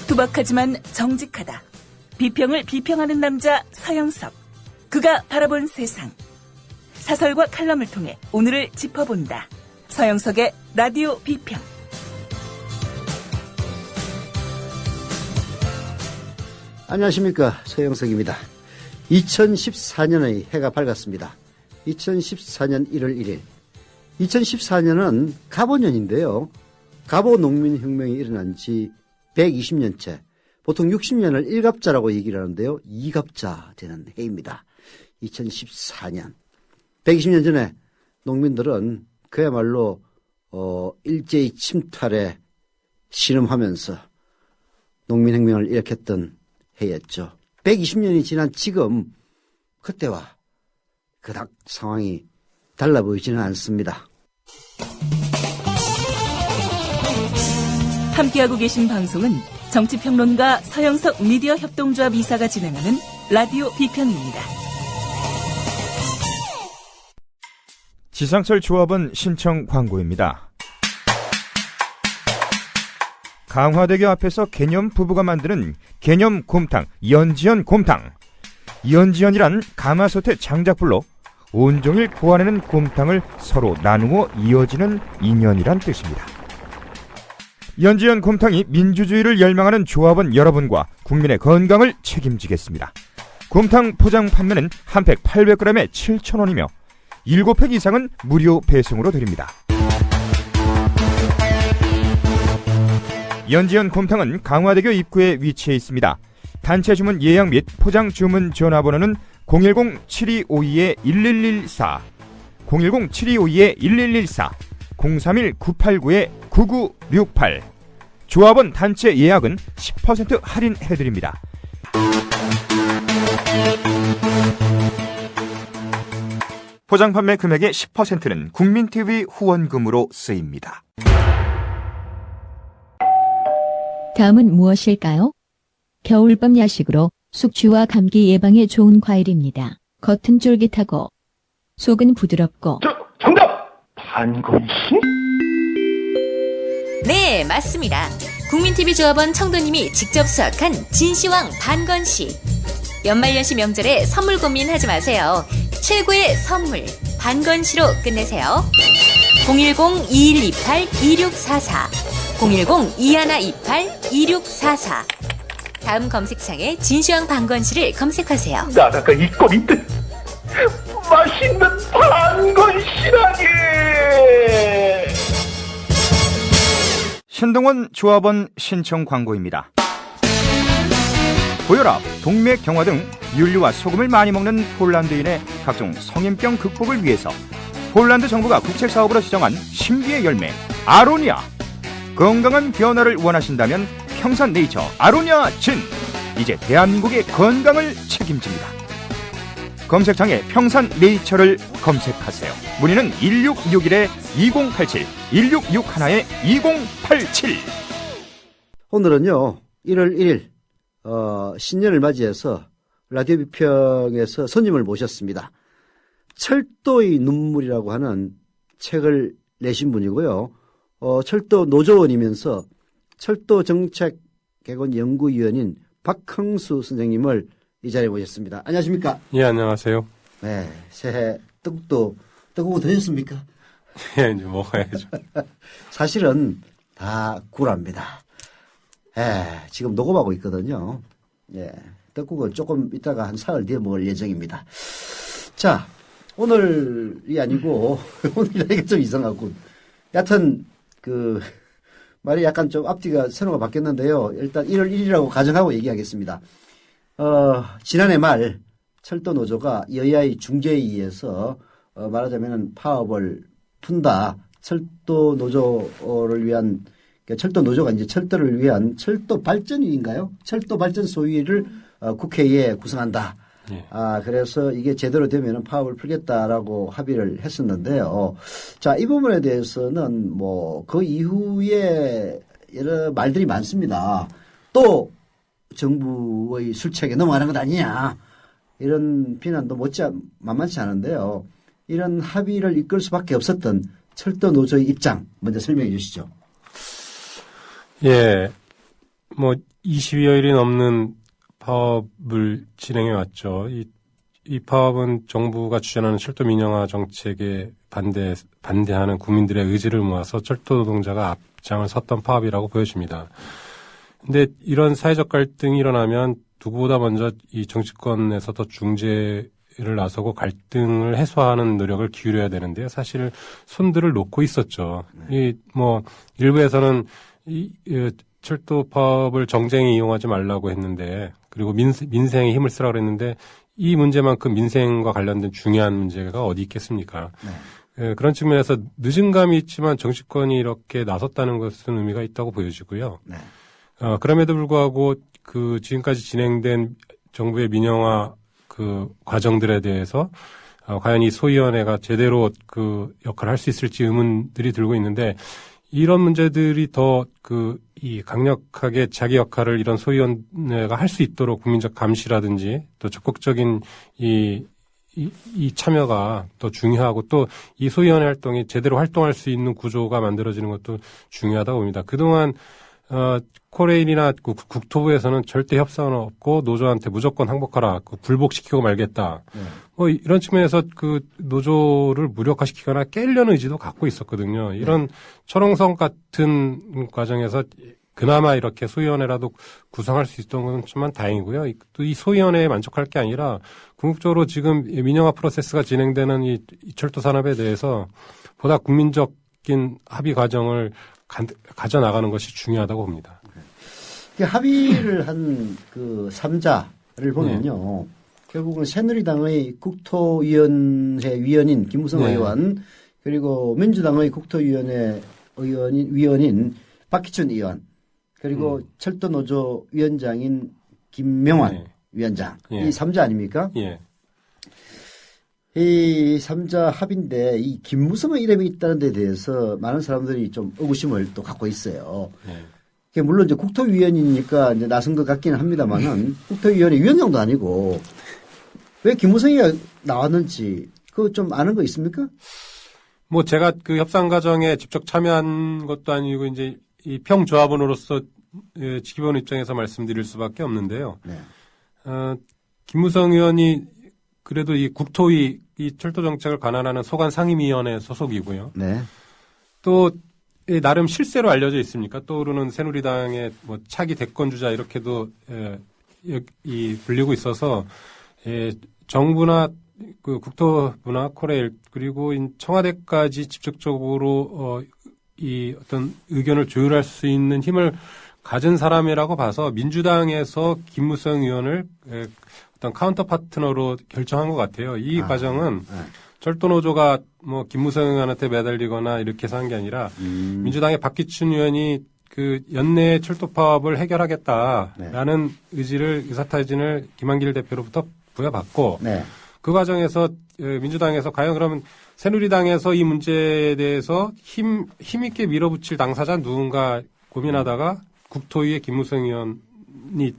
투박하지만 정직하다. 비평을 비평하는 남자 서영석. 그가 바라본 세상. 사설과 칼럼을 통해 오늘을 짚어본다. 서영석의 라디오 비평. 안녕하십니까, 서영석입니다. 2014년의 해가 밝았습니다. 2014년 1월 1일. 2014년은 갑오년인데요. 갑오 농민혁명이 일어난 지 120년째. 보통 60년을 1갑자라고 얘기를 하는데요. 2갑자 되는 해입니다. 2014년. 120년 전에 농민들은 그야말로 일제히 침탈에 신음하면서 농민혁명을 일으켰던 해였죠. 120년이 지난 지금 그때와 그닥 상황이 달라 보이지는 않습니다. 함께하고 계신 방송은 정치평론가 서영석 미디어 협동조합 이사가 진행하는 라디오 비평입니다. 지상철 조합원 신청 광고입니다. 강화대교 앞에서 개념 부부가 만드는 개념 곰탕, 연지연 곰탕. 연지연이란 가마솥의 장작불로 온종일 구워내는 곰탕을 서로 나누어 이어지는 인연이란 뜻입니다. 연지연 곰탕이 민주주의를 열망하는 조합원 여러분과 국민의 건강을 책임지겠습니다. 곰탕 포장 판매는 한 팩 800g에 7,000원이며 7팩 이상은 무료 배송으로 드립니다. 연지연 곰탕은 강화대교 입구에 위치해 있습니다. 단체 주문 예약 및 포장 주문 전화번호는 010-7252-1114, 010-7252-1114, 031-989-9968. 조합원 단체 예약은 10% 할인해드립니다. 포장 판매 금액의 10%는 국민TV 후원금으로 쓰입니다. 다음은 무엇일까요? 겨울밤 야식으로 숙취와 감기 예방에 좋은 과일입니다. 겉은 쫄깃하고 속은 부드럽고. 정답! 반건씨? 네, 맞습니다. 국민TV 조합원 청도님이 직접 수확한 진시황 반건씨. 연말연시 명절에 선물 고민하지 마세요. 최고의 선물 반건씨로 끝내세요. 010-2128-2644, 010-2128-2644. 다음 검색창에 진시황 반건씨를 검색하세요. 나라가 이꼴인 듯 맛있는 반건씨라니. 신동원 조합원 신청 광고입니다. 고혈압, 동맥 경화 등 윤리와 소금을 많이 먹는 폴란드인의 각종 성인병 극복을 위해서 폴란드 정부가 국책사업으로 지정한 신비의 열매 아로니아. 건강한 변화를 원하신다면 평산네이처 아로니아 진. 이제 대한민국의 건강을 책임집니다. 검색창에 평산네이처를 검색하세요. 문의는 1661-2087, 1661-2087. 오늘은요, 1월 1일 신년을 맞이해서 라디오 비평에서 손님을 모셨습니다. 철도의 눈물이라고 하는 책을 내신 분이고요. 철도 노조원이면서 철도정책개건 연구위원인 박흥수 선생님을 이 자리에 모셨습니다. 안녕하십니까? 예, 안녕하세요. 네, 새해 떡국 드셨습니까? 예, 이제 먹어야죠. 사실은 다 구랍니다. 지금 녹음하고 있거든요. 예, 떡국은 조금 이따가 한 사흘 뒤에 먹을 예정입니다. 자, 오늘이 아니고, 오늘이라니까 좀 이상하군. 여하튼, 말이 약간 좀 앞뒤가 선호가 바뀌었는데요. 일단 1월 1일이라고 가정하고 얘기하겠습니다. 지난해 말, 철도노조가 여야의 중재에 의해서, 말하자면 파업을 푼다. 철도노조를 위한, 철도노조가 이제 철도를 위한 철도 발전위인가요? 철도 발전 소위를 국회에 구성한다. 예. 그래서 이게 제대로 되면은 파업을 풀겠다라고 합의를 했었는데요. 자, 이 부분에 대해서는 그 이후에 여러 말들이 많습니다. 또 정부의 술책에 넘어가는 것 아니냐. 이런 비난도 만만치 않은데요. 이런 합의를 이끌 수밖에 없었던 철도 노조의 입장 먼저 설명해 주시죠. 예. 뭐 20여일이 넘는 파업을 진행해 왔죠. 이 파업은 정부가 주장하는 철도 민영화 정책에 반대하는 국민들의 의지를 모아서 철도 노동자가 앞장을 섰던 파업이라고 보여집니다. 근데 이런 사회적 갈등이 일어나면 누구보다 먼저 이 정치권에서 더 중재를 나서고 해소하는 노력을 기울여야 되는데요. 사실 손들을 놓고 있었죠. 일부에서는 철도 파업을 정쟁에 이용하지 말라고 했는데, 그리고 민생에 힘을 쓰라고 했는데, 이 문제만큼 민생과 관련된 중요한 문제가 어디 있겠습니까? 네. 그런 측면에서 늦은 감이 있지만 정치권이 이렇게 나섰다는 것은 의미가 있다고 보여지고요. 네. 그럼에도 불구하고 지금까지 진행된 정부의 민영화 과정들에 대해서 과연 이 소위원회가 제대로 역할을 할 수 있을지 의문들이 들고 있는데, 이런 문제들이 더 이 강력하게 자기 역할을 이런 소위원회가 할 수 있도록 국민적 감시라든지 또 적극적인 이 참여가 더 중요하고, 또 이 소위원회 활동이 제대로 활동할 수 있는 구조가 만들어지는 것도 중요하다고 봅니다. 그동안 코레일이나 국토부에서는 절대 협상은 없고 노조한테 무조건 항복하라, 굴복시키고 말겠다. 뭐 이런 측면에서 노조를 무력화시키거나 깨려는 의지도 갖고 있었거든요. 이런 철옹성 같은 과정에서 그나마 이렇게 소위원회라도 구성할 수 있었던 건 정말 다행이고요. 또 이 소위원회에 만족할 게 아니라 궁극적으로 지금 민영화 프로세스가 진행되는 이 철도 산업에 대해서 보다 국민적인 합의 과정을 가져나가는 것이 중요하다고 봅니다. 합의를 한 3자를 보면요. 결국은 새누리당의 국토위원회 위원인 김무성 의원, 그리고 민주당의 국토위원회 위원인 박희춘 의원, 그리고 철도노조 위원장인 김명환 위원장. 이 3자 아닙니까? 예. 이 3자 합인데 이 김무성의 이름이 있다는 데 대해서 많은 사람들이 좀 의구심을 또 갖고 있어요. 물론 이제 국토위원이니까 이제 나선 것 같기는 합니다만은 국토위원회 위원장도 아니고 왜 김무성이가 나왔는지 그거 좀 아는 거 있습니까? 뭐 제가 협상 과정에 직접 참여한 것도 아니고 이제 이 평조합원으로서 지켜보는 입장에서 말씀드릴 수밖에 없는데요. 네. 김무성 의원이 그래도 이 국토위 이 철도 정책을 관할하는 소관 상임위원회 소속이고요. 네. 또 나름 실세로 알려져 있습니까? 떠오르는 새누리당의 뭐 차기 대권 주자 이렇게도 불리고 있어서 정부나 국토부나 코레일 그리고 청와대까지 직접적으로 이 어떤 의견을 조율할 수 있는 힘을 가진 사람이라고 봐서 민주당에서 김무성 의원을 어떤 카운터 파트너로 결정한 것 같아요. 이 과정은 철도노조가 뭐 김무성 의원한테 매달리거나 이렇게 해서 한 게 아니라 민주당의 박기춘 의원이 연내 철도 파업을 해결하겠다라는 의사타진을 김한길 대표로부터 부여받고 그 과정에서 민주당에서 과연 그러면 새누리당에서 이 문제에 대해서 힘있게 밀어붙일 당사자 누군가 고민하다가 국토위에 김무성 의원이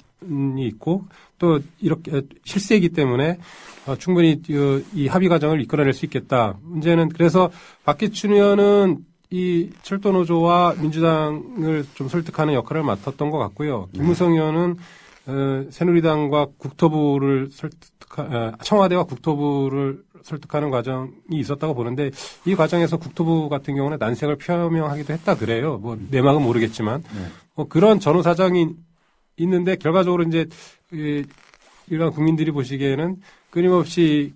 있고 또 이렇게 실세이기 때문에 충분히 이 합의 과정을 이끌어낼 수 있겠다. 문제는 그래서 박기춘 의원은 이 철도노조와 민주당을 좀 설득하는 역할을 맡았던 것 같고요. 김무성 의원은 새누리당과 국토부를 청와대와 국토부를 설득하는 과정이 있었다고 보는데 이 과정에서 국토부 같은 경우는 난색을 표명하기도 했다 그래요. 뭐 내막은 모르겠지만 뭐 그런 전후 사정이 있는데 결과적으로 이제 일반 국민들이 보시기에는 끊임없이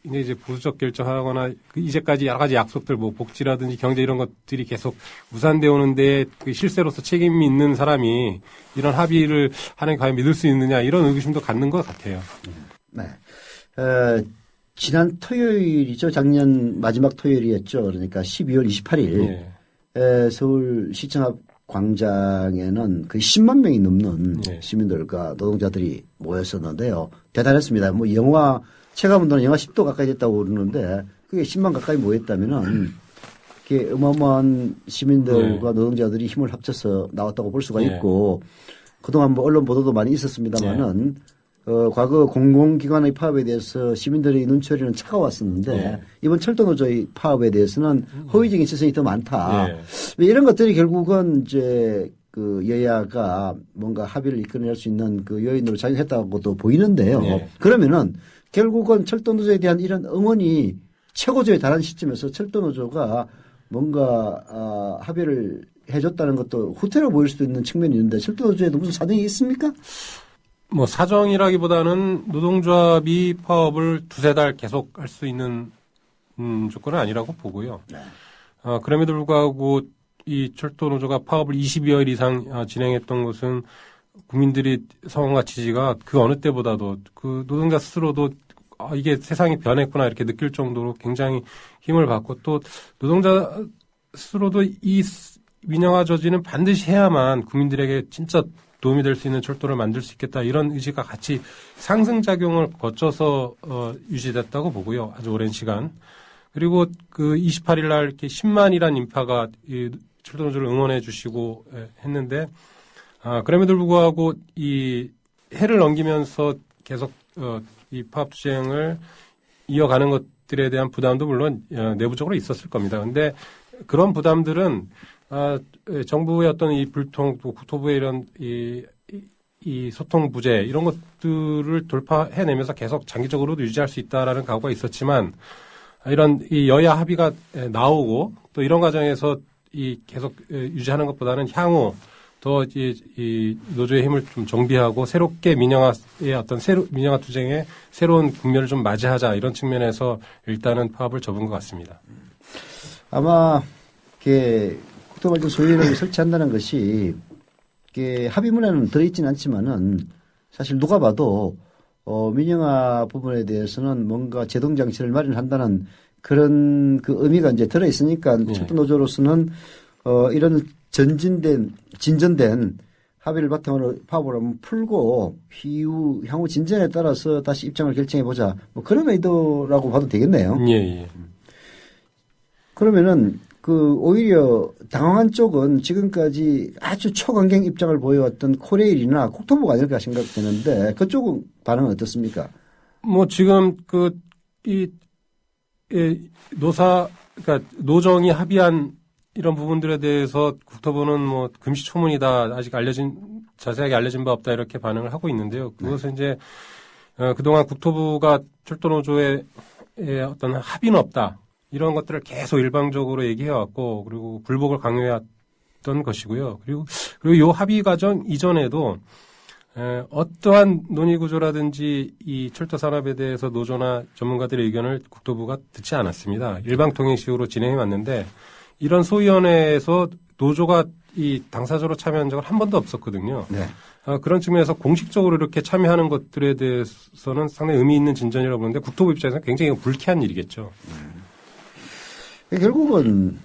이제 보수적 결정하거나 이제까지 여러 가지 약속들 뭐 복지라든지 경제 이런 것들이 계속 무산되어 오는데 실세로서 책임이 있는 사람이 이런 합의를 하는 게 과연 믿을 수 있느냐 이런 의구심도 갖는 것 같아요. 네. 지난 토요일이죠. 작년 마지막 토요일이었죠. 그러니까 12월 28일 서울시청 앞 광장에는 거의 10만 명이 넘는 시민들과 노동자들이 모였었는데요. 대단했습니다. 뭐 영하 체감온도는 영하 10도 가까이 됐다고 그러는데 그게 10만 가까이 모였다면은 그게 어마어마한 시민들과 노동자들이 힘을 합쳐서 나왔다고 볼 수가 있고 그동안 뭐 언론 보도도 많이 있었습니다만은 과거 공공기관의 파업에 대해서 시민들의 눈초리는 차가웠었는데 이번 철도노조의 파업에 대해서는 허위적인 시선이 더 많다. 이런 것들이 결국은 이제 그 여야가 뭔가 합의를 이끌어낼 수 있는 그 요인으로 작용했다고도 보이는데요. 네. 그러면은 결국은 철도노조에 대한 이런 응원이 최고조에 달한 시점에서 철도노조가 뭔가 합의를 해줬다는 것도 후퇴로 보일 수도 있는 측면이 있는데 철도노조에도 무슨 사정이 있습니까? 뭐 사정이라기보다는 노동조합이 파업을 두세 달 계속 할 수 있는 조건은 아니라고 보고요. 네. 그럼에도 불구하고 이 철도노조가 파업을 20여일 이상 진행했던 것은 국민들이 성원과 지지가 그 어느 때보다도 그 노동자 스스로도 이게 세상이 변했구나 이렇게 느낄 정도로 굉장히 힘을 받고 또 노동자 스스로도 이 민영화 저지는 반드시 해야만 국민들에게 진짜 도움이 될 수 있는 철도를 만들 수 있겠다 이런 의지가 같이 상승작용을 거쳐서 유지됐다고 보고요. 아주 오랜 시간. 그리고 그 28일 날 이렇게 10만이란 인파가 이 철도노조를 응원해 주시고 했는데 그럼에도 불구하고 이 해를 넘기면서 계속 이 파업 투쟁을 이어가는 것들에 대한 부담도 물론 내부적으로 있었을 겁니다. 근데 그런 부담들은 정부의 어떤 이 불통, 또 국토부의 이런 이 소통 부재 이런 것들을 돌파해내면서 계속 장기적으로도 유지할 수 있다라는 각오가 있었지만 이런 이 여야 합의가 나오고 또 이런 과정에서 이 계속 유지하는 것보다는 향후 더 이 노조의 힘을 좀 정비하고 새롭게 민영화의 어떤 민영화 투쟁의 새로운 국면을 좀 맞이하자 이런 측면에서 일단은 파업을 접은 것 같습니다. 아마 국토발전 소위를 설치한다는 것이 합의문에는 들어있지는 않지만은 사실 누가 봐도 민영화 부분에 대해서는 뭔가 제동장치를 마련한다는 그런 그 의미가 이제 들어있으니까 네. 철도노조로서는 이런 진전된 합의를 바탕으로 파업을 한번 풀고 향후 진전에 따라서 다시 입장을 결정해 보자. 뭐 그런 의도라고 봐도 되겠네요. 예. 그러면은 오히려 당황한 쪽은 지금까지 아주 초강경 입장을 보여왔던 코레일이나 국토부가 아닐까 생각되는데 그쪽은 반응은 어떻습니까? 뭐 지금 그러니까 노정이 합의한 이런 부분들에 대해서 국토부는 뭐 금시초문이다 아직 자세하게 알려진 바 없다 이렇게 반응을 하고 있는데요. 그것은 이제 그동안 국토부가 철도노조의 어떤 합의는 없다. 이런 것들을 계속 일방적으로 얘기해왔고, 그리고 굴복을 강요해왔던 것이고요. 그리고 이 합의 과정 이전에도, 어떠한 논의 구조라든지 이 철도 산업에 대해서 노조나 전문가들의 의견을 국토부가 듣지 않았습니다. 일방 통행식으로 진행해 왔는데, 이런 소위원회에서 노조가 이 당사자로 참여한 적은 한 번도 없었거든요. 네. 그런 측면에서 공식적으로 이렇게 참여하는 것들에 대해서는 상당히 의미 있는 진전이라고 보는데, 국토부 입장에서는 굉장히 불쾌한 일이겠죠. 결국은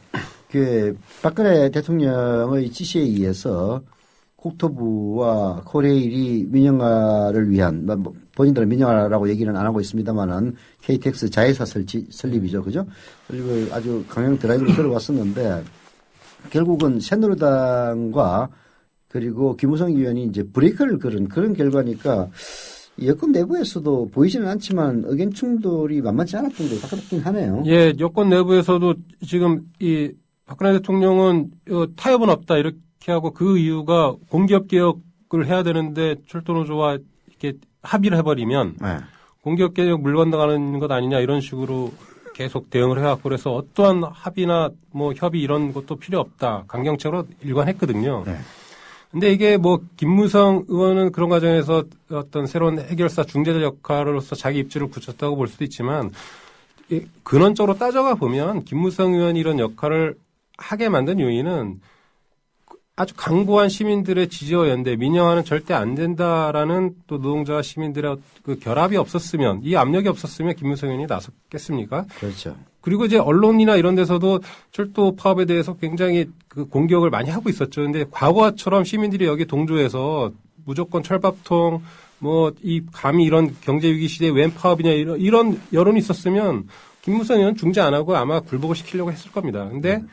박근혜 대통령의 지시에 의해서 국토부와 코레일이 민영화를 위한 본인들은 민영화라고 얘기는 안 하고 있습니다만은 KTX 자회사 설립이죠, 그죠? 설립을 아주 강행 드라이브로 들어왔었는데 결국은 새누리당과 그리고 김무성 의원이 이제 브레이크를 걸은 그런 결과니까. 여권 내부에서도 보이지는 않지만 의견 충돌이 만만치 않았던 게 가깝긴 하네요. 예, 여권 내부에서도 지금 이 박근혜 대통령은 타협은 없다 이렇게 하고 그 이유가 공기업 개혁을 해야 되는데 철도노조와 이렇게 합의를 해버리면 네. 공기업 개혁 물 건너가는 것 아니냐 이런 식으로 계속 대응을 해왔고 그래서 어떠한 합의나 뭐 협의 이런 것도 필요 없다 강경책으로 일관했거든요. 네. 근데 이게 뭐 김무성 의원은 그런 과정에서 어떤 새로운 해결사 중재자 역할로서 자기 입지를 굳혔다고 볼 수도 있지만 근원적으로 따져가 보면 김무성 의원이 이런 역할을 하게 만든 요인은 아주 강고한 시민들의 지지와 연대, 민영화는 절대 안 된다라는 또 노동자와 시민들의 그 결합이 없었으면 이 압력이 없었으면 김무성 의원이 나섰겠습니까? 그렇죠. 그리고 이제 언론이나 이런 데서도 철도 파업에 대해서 굉장히 그 공격을 많이 하고 있었죠. 근데 과거처럼 시민들이 여기 동조해서 무조건 철밥통 감히 이런 경제 위기 시대에 웬 파업이냐 이런 여론이 있었으면 김무성 의원 중재 안 하고 아마 굴복을 시키려고 했을 겁니다. 근데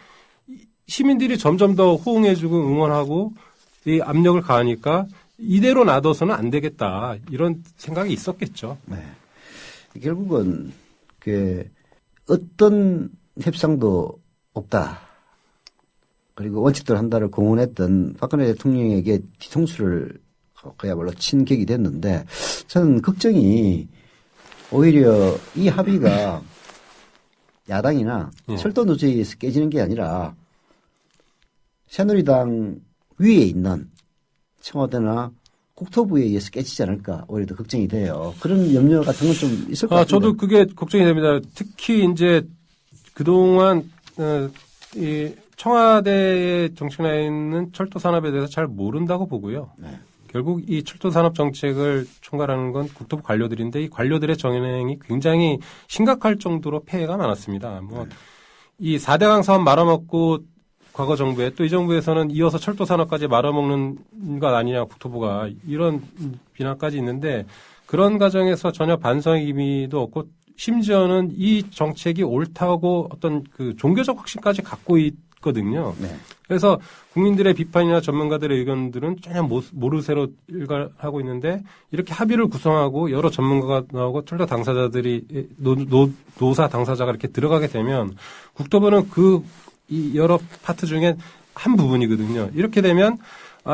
시민들이 점점 더 호응해주고 응원하고 이 압력을 가하니까 이대로 놔둬서는 안 되겠다 이런 생각이 있었겠죠. 네. 결국은 어떤 협상도 없다. 그리고 원칙대로 한다를 공언했던 박근혜 대통령에게 뒤통수를 그야말로 친 격이 됐는데 저는 걱정이 오히려 이 합의가 야당이나 철도 노조에서 깨지는 게 아니라 새누리당 위에 있는 청와대나 국토부에 의해서 깨지지 않을까 오히려 더 걱정이 돼요. 그런 염려 같은 건 좀 있을 것 같아요. 저도 그게 걱정이 됩니다. 특히 이제 그동안 이 청와대의 정책 라인은 철도 산업에 대해서 잘 모른다고 보고요. 네. 결국 이 철도 산업 정책을 총괄하는 건 국토부 관료들인데 이 관료들의 정행이 굉장히 심각할 정도로 폐해가 많았습니다. 이 4대강 사업 말아먹고 과거 정부에 또 이 정부에서는 이어서 철도 산업까지 말아먹는 것 아니냐 국토부가 이런 비난까지 있는데 그런 과정에서 전혀 반성의 의미도 없고 심지어는 이 정책이 옳다고 어떤 그 종교적 확신까지 갖고 있거든요. 네. 그래서 국민들의 비판이나 전문가들의 의견들은 전혀 모르쇠로 일관하고 있는데 이렇게 합의를 구성하고 여러 전문가가 나오고 철도 당사자들이 노사 당사자가 이렇게 들어가게 되면 국토부는 이 여러 파트 중에 한 부분이거든요. 이렇게 되면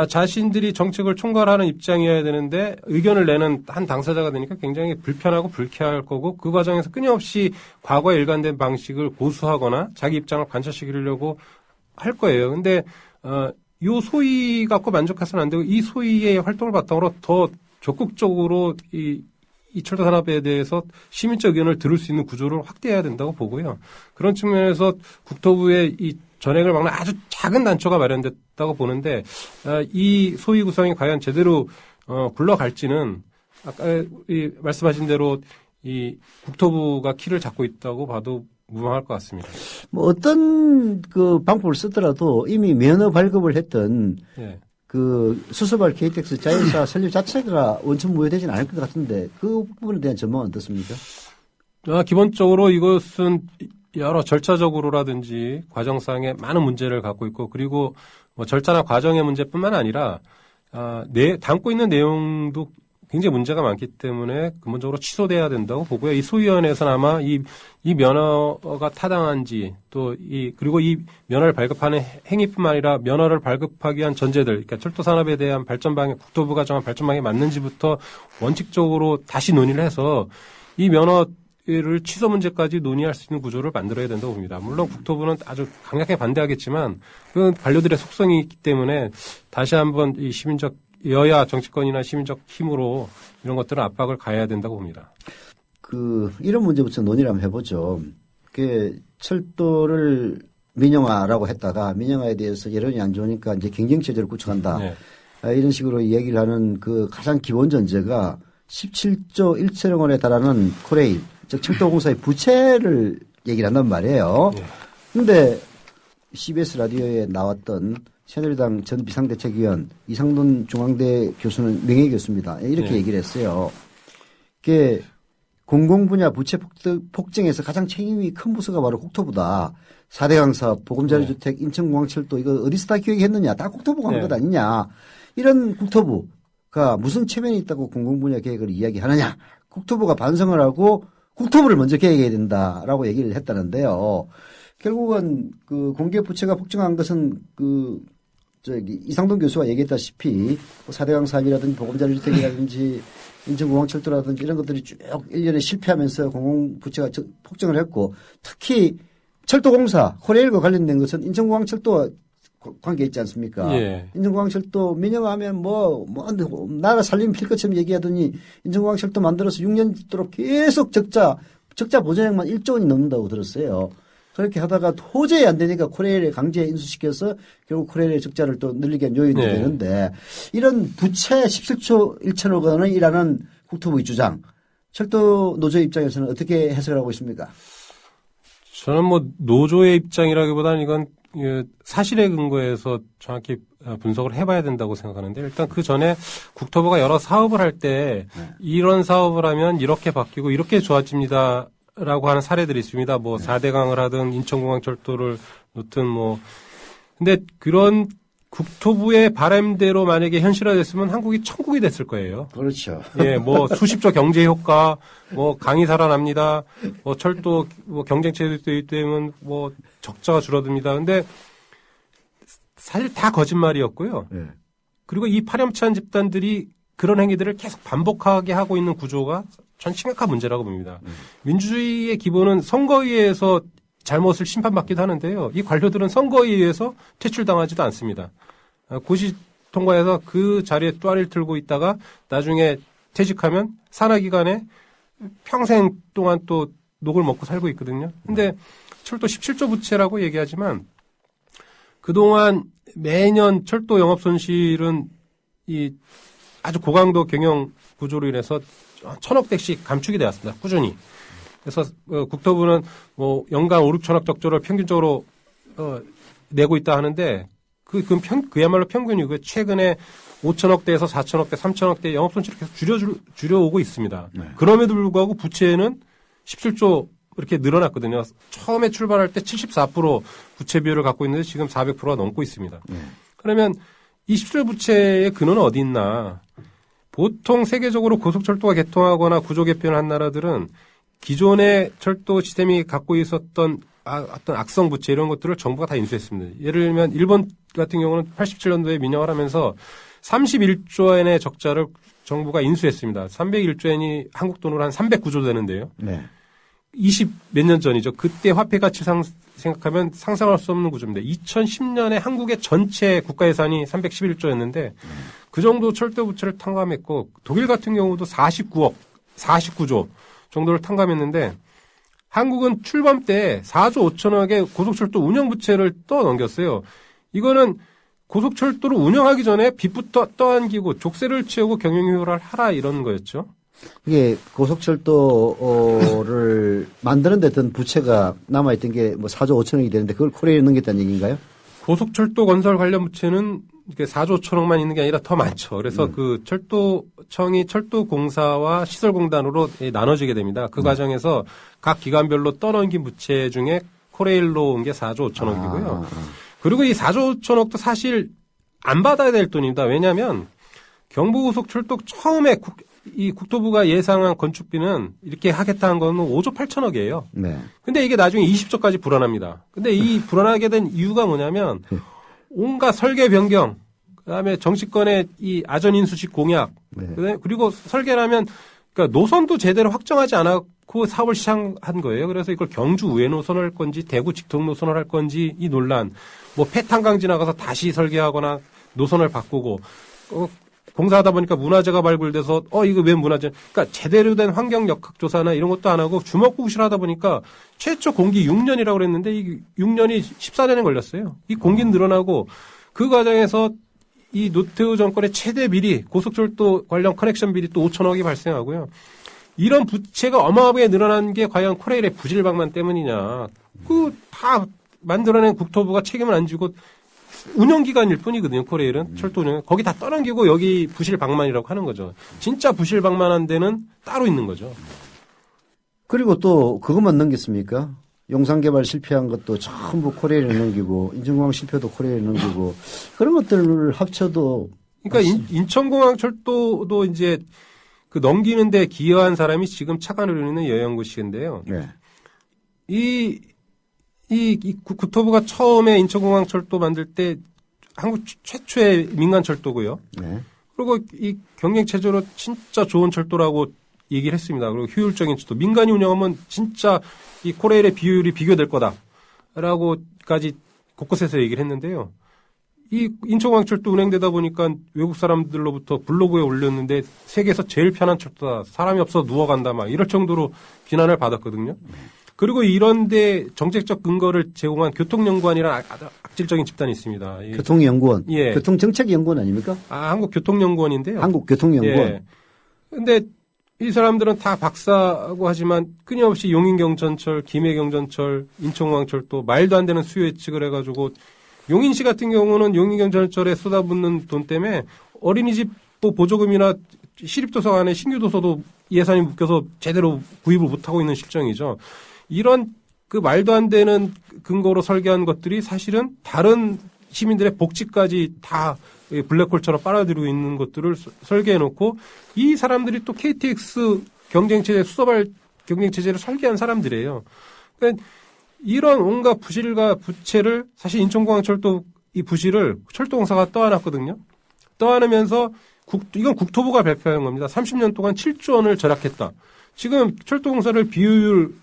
자신들이 정책을 총괄하는 입장이어야 되는데 의견을 내는 한 당사자가 되니까 굉장히 불편하고 불쾌할 거고 그 과정에서 끊임없이 과거에 일관된 방식을 고수하거나 자기 입장을 관철시키려고 할 거예요. 근데 요 소위 갖고 만족해서는 안 되고 이 소위의 활동을 바탕으로 더 적극적으로 이 철도 산업에 대해서 시민적 의견을 들을 수 있는 구조를 확대해야 된다고 보고요. 그런 측면에서 국토부의 이 전액을 막는 아주 작은 단초가 마련됐다고 보는데 이 소위 구성이 과연 제대로 굴러갈지는 아까 말씀하신 대로 이 국토부가 키를 잡고 있다고 봐도 무방할 것 같습니다. 뭐 어떤 그 방법을 쓰더라도 이미 면허 발급을 했던 그 수서발 KTX 자회사 설립 자체가 원천 무효되지는 않을 것 같은데 그 부분에 대한 전망은 어떻습니까? 기본적으로 이것은 여러 절차적으로라든지 과정상에 많은 문제를 갖고 있고 그리고 뭐 절차나 과정의 문제뿐만 아니라 담고 있는 내용도 굉장히 문제가 많기 때문에 근본적으로 취소돼야 된다고 보고요. 이 소위원회에서는 아마 이 면허가 타당한지 그리고 이 면허를 발급하는 행위뿐만 아니라 면허를 발급하기 위한 전제들, 그러니까 철도 산업에 대한 발전 방향, 국토부가 정한 발전 방향이 맞는지부터 원칙적으로 다시 논의를 해서 이 면허를 취소 문제까지 논의할 수 있는 구조를 만들어야 된다고 봅니다. 물론 국토부는 아주 강하게 반대하겠지만 그건 관료들의 속성이 있기 때문에 다시 한번 이 시민적 여야 정치권이나 시민적 힘으로 이런 것들은 압박을 가해야 된다고 봅니다. 이런 문제부터 논의를 한번 해보죠. 철도를 민영화라고 했다가 민영화에 대해서 여론이 안 좋으니까 이제 경쟁체제를 구축한다. 네. 이런 식으로 이야기를 하는 그 가장 기본 전제가 17조 1천억 원에 달하는 코레일, 즉 철도공사의 부채를 얘기를 한단 말이에요. 그런데 CBS 라디오에 나왔던 새누리당 전 비상대책위원 이상돈 중앙대 교수는 명예교수입니다. 이렇게 얘기를 했어요. 이게 공공분야 부채 폭증에서 가장 책임이 큰 부서가 바로 국토부다. 4대강 사업, 보금자리주택, 인천공항철도 이거 어디서 다 기획했느냐. 다 국토부가 한 것 아니냐. 이런 국토부가 무슨 체면이 있다고 공공분야 계획을 이야기하느냐. 국토부가 반성을 하고 국토부를 먼저 계획해야 된다라고 얘기를 했다는데요. 결국은 그 공개 부채가 폭증한 것은 이상돈 교수가 얘기했다시피 4대강 사업이라든지 보금자리주택이라든지 인천공항철도라든지 이런 것들이 쭉 1년에 실패하면서 공공부채가 폭증을 했고 특히 철도공사 코레일과 관련된 것은 인천공항철도와 관계 있지 않습니까? 예. 인천공항철도 민영화하면 나라 살림 필 것처럼 얘기하더니 인천공항철도 만들어서 6년 도록 계속 적자 보전액만 1조 원이 넘는다고 들었어요. 그렇게 하다가 도저히 안 되니까 코레일에 강제 인수시켜서 결국 코레일의 적자를 또 늘리게 한 요인이 되는데 이런 부채 17조 1천억 원이라는 국토부의 주장 철도 노조 입장에서는 어떻게 해석을 하고 있습니까? 저는 노조의 입장이라기보다는 이건 사실에 근거해서 정확히 분석을 해봐야 된다고 생각하는데 일단 그 전에 국토부가 여러 사업을 할 때 이런 사업을 하면 이렇게 바뀌고 이렇게 좋아집니다. 라고 하는 사례들이 있습니다. 4대강을 하든 인천공항철도를 놓든 근데 그런 국토부의 바람대로 만약에 현실화됐으면 한국이 천국이 됐을 거예요. 그렇죠. 예, 수십조 경제 효과, 강이 살아납니다. 철도 경쟁체제도 때문에 적자가 줄어듭니다. 근데 사실 다 거짓말이었고요. 네. 그리고 이 파렴치한 집단들이 그런 행위들을 계속 반복하게 하고 있는 구조가 전 심각한 문제라고 봅니다. 민주주의의 기본은 선거위에서 잘못을 심판받기도 하는데요. 이 관료들은 선거에 의해서 퇴출당하지도 않습니다. 고시 통과해서 그 자리에 또아리를 틀고 있다가 나중에 퇴직하면 산하기간에 평생 동안 또 녹을 먹고 살고 있거든요. 근데 철도 17조 부채라고 얘기하지만 그동안 매년 철도 영업 손실은 이 아주 고강도 경영 구조로 인해서 1,000억대씩 감축이 되었습니다. 꾸준히. 그래서 국토부는 뭐 연간 5, 6천억 적조를 평균적으로 내고 있다 하는데 그야말로 평균이고요. 최근에 5천억대에서 4천억대, 3천억대 영업 손실을 계속 줄여오고 있습니다. 네. 그럼에도 불구하고 부채는 17조 이렇게 늘어났거든요. 처음에 출발할 때 74% 부채 비율을 갖고 있는데 지금 400%가 넘고 있습니다. 네. 그러면 이 17조 부채의 근원은 어디 있나? 보통 세계적으로 고속철도가 개통하거나 구조 개편을 한 나라들은 기존의 철도 시스템이 갖고 있었던 어떤 악성 부채 이런 것들을 정부가 다 인수했습니다. 예를 들면 일본 같은 경우는 87년도에 민영을 하면서 31조 엔의 적자를 정부가 인수했습니다. 301조 엔이 한국 돈으로 한 309조 되는데요. 네. 20 몇 년 전이죠. 그때 화폐 가치 생각하면 상상할 수 없는 구조입니다. 2010년에 한국의 전체 국가 예산이 311조였는데 그 정도 철도 부채를 탕감했고 독일 같은 경우도 49조 정도를 탕감했는데 한국은 출범 때 4조 5천억의 고속철도 운영 부채를 떠넘겼어요. 이거는 고속철도를 운영하기 전에 빚부터 떠안기고 족쇄를 채우고 경영효율을 하라 이런 거였죠. 이게 고속철도를 만드는 데 든 부채가 남아있던 게 뭐 4조 5천억이 되는데 그걸 코레일에 넘겼다는 얘기인가요? 고속철도 건설 관련 부채는 4조 5천억만 있는 게 아니라 더 많죠. 그래서 그 철도청이 철도공사와 시설공단으로 나눠지게 됩니다. 그 과정에서 각 기관별로 떠넘긴 부채 중에 코레일로 온 게 4조 5천억이고요. 그리고 이 4조 5천억도 사실 안 받아야 될 돈입니다. 왜냐하면 경부고속철도 처음에 이 국토부가 예상한 건축비는 이렇게 하겠다는 건 5조 8천억이에요. 네. 근데 이게 나중에 20조까지 불어납니다. 근데 이 불어나게 된 이유가 뭐냐면 온갖 설계 변경, 그다음에 정치권의 이 아전인수식 공약, 네. 그리고 설계라면 그러니까 노선도 제대로 확정하지 않았고 사업을 시작한 거예요. 그래서 이걸 경주 우회 노선을 할 건지 대구 직통 노선을 할 건지 이 논란, 뭐 폐탄강 지나가서 다시 설계하거나 노선을 바꾸고 공사하다 보니까 문화재가 발굴돼서 이거 왜 문화재? 그러니까 제대로 된 환경 역학 조사나 이런 것도 안 하고 주먹구구실 하다 보니까 최초 공기 6년이라고 그랬는데 이 6년이 14년에 걸렸어요. 이 공기는 늘어나고 그 과정에서 이 노태우 정권의 최대 비리, 고속철도 관련 커넥션 비리 또 5천억이 발생하고요. 이런 부채가 어마어마하게 늘어난 게 과연 코레일의 부실방만 때문이냐. 다 만들어낸 국토부가 책임을 안 지고 운영기관일 뿐이거든요, 코레일은. 철도 운영. 거기 다 떠넘기고 여기 부실방만이라고 하는 거죠. 진짜 부실방만한 데는 따로 있는 거죠. 그리고 또 그것만 넘겼습니까? 용산개발 실패한 것도 전부 코레일에 넘기고, 인천공항 실패도 코레일에 넘기고, 그런 것들을 합쳐도. 그러니까 인천공항 철도도 이제 그 넘기는데 기여한 사람이 지금 차관으로 있는 여영구 씨인데요. 네. 이 국토부가 처음에 인천공항 철도 만들 때 한국 최초의 민간 철도고요. 네. 그리고 이 경쟁 체제로 진짜 좋은 철도라고 얘기를 했습니다. 그리고 효율적인 철도. 민간이 운영하면 진짜 이 코레일의 비효율이 비교될 거다라고까지 곳곳에서 얘기를 했는데요. 이 인천공항 철도 운행되다 보니까 외국 사람들로부터 블로그에 올렸는데 세계에서 제일 편한 철도다. 사람이 없어 누워간다. 막 이럴 정도로 비난을 받았거든요. 그리고 이런데 정책적 근거를 제공한 교통연구원이라는 악질적인 집단이 있습니다. 교통연구원? 예. 교통정책연구원 아닙니까? 한국교통연구원인데요. 한국교통연구원. 예. 근데 이 사람들은 다 박사고 하지만 끊임없이 용인경전철, 김해경전철, 인천공항철도 말도 안 되는 수요 예측을 해가지고 용인시 같은 경우는 용인경전철에 쏟아붓는 돈 때문에 어린이집 보조금이나 시립도서관에 신규도서도 예산이 묶여서 제대로 구입을 못하고 있는 실정이죠. 이런 그 말도 안 되는 근거로 설계한 것들이 사실은 다른 시민들의 복지까지 다 블랙홀처럼 빨아들이고 있는 것들을 설계해놓고 이 사람들이 또 KTX 경쟁체제 수서발 경쟁체제를 설계한 사람들이에요. 그러니까 이런 온갖 부실과 부채를 사실 인천공항철도 이 부실을 철도공사가 떠안았거든요. 떠안으면서 이건 국토부가 발표한 겁니다. 30년 동안 7조 원을 절약했다. 지금 철도공사를 비효율,